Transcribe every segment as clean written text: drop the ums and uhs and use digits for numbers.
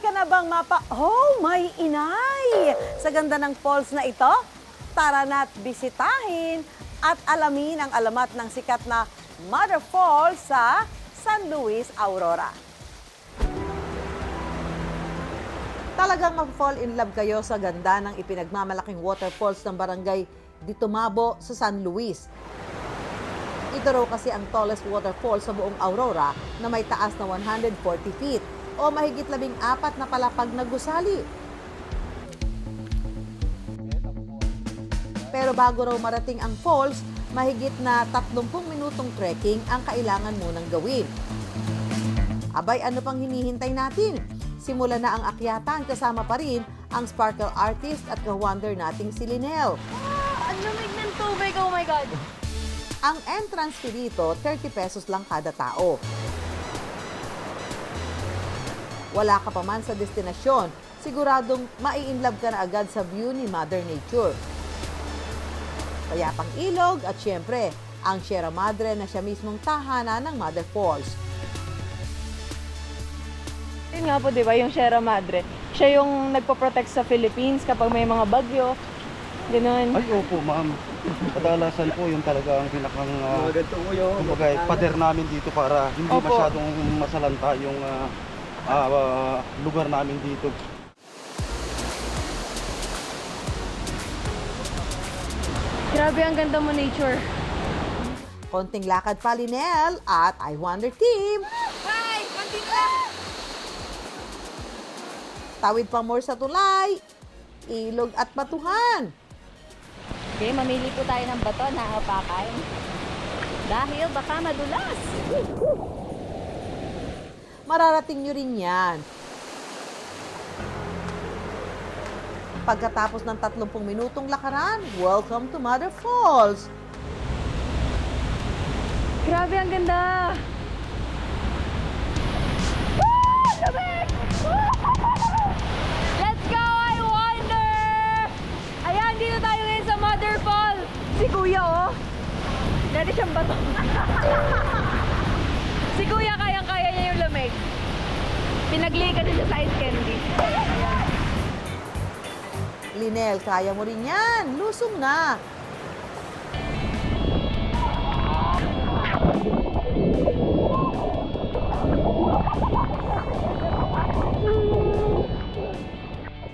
Ready ka na bang Oh, may inay! Sa ganda ng falls na ito, tara na't bisitahin at alamin ang alamat ng sikat na Mother Falls sa San Luis, Aurora. Talagang mag-fall in love kayo sa ganda ng ipinagmamalaking waterfalls ng barangay Ditumabo sa San Luis. Ito raw kasi ang tallest waterfall sa buong Aurora na may taas na 140 feet o mahigit 14 na palapag na gusali. Pero bago raw marating ang falls, mahigit na 30 minutong trekking ang kailangan munang gawin. Abay, ano pang hinihintay natin? Simula na ang akyatan, kasama pa rin ang sparkle artist at ka-wonder nating si Linel. Ang lamig ng tubig, oh my God! Ang entrance fee dito, 30 pesos lang kada tao. Wala ka pa man sa destinasyon, siguradong mai-inlove ka na agad sa view ni Mother Nature. Payapang ilog at syempre, ang Sierra Madre na siya mismong tahanan ng Mother Falls. Yun nga po, di ba, yung Sierra Madre. Siya yung nagpo-protect sa Philippines kapag may mga bagyo. Ganun. Ay, opo, ma'am. Kadalasan po yung talaga ang pinakang kumbaga, pader namin dito para hindi Opo. masyadong masalanta yung lugar namin dito. Grabe, ang ganda mo, nature. Konting lakad pa, Linel at I Wonder Team. Hi! Continue lang! Tawid pa more sa tulay, ilog at batuhan. Okay, mamili po tayo ng bato na hapakan. Dahil baka madulas. Mararating nyo rin yan. Pagkatapos ng 30 minutong lakaran, welcome to Mother Falls. Grabe, ang ganda! Let's go, I wonder! Ayan, dito tayo ngayon sa Mother Fall. Si Kuya, oh. Dati siyang bato. Si Kuya, kayang-kaya niya yung lamig. Pinaglikan na siya sa ice candy. Linel, kaya mo rin yan. Lusong na.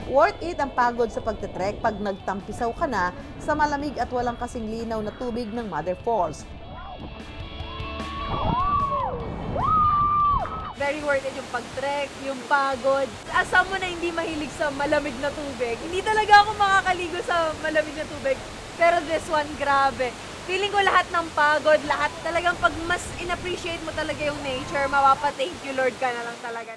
Worth it ang pagod sa pagtetrek pag nagtampisaw ka na sa malamig at walang kasing linaw na tubig ng Mother Falls. Very worth it yung pag-trek, yung pagod. As someone na hindi mahilig sa malamig na tubig, hindi talaga ako makakaligo sa malamig na tubig. Pero this one, grabe. Feeling ko lahat ng pagod, lahat talagang pag mas in-appreciate mo talaga yung nature, mapapa-thank you Lord ka na lang talaga.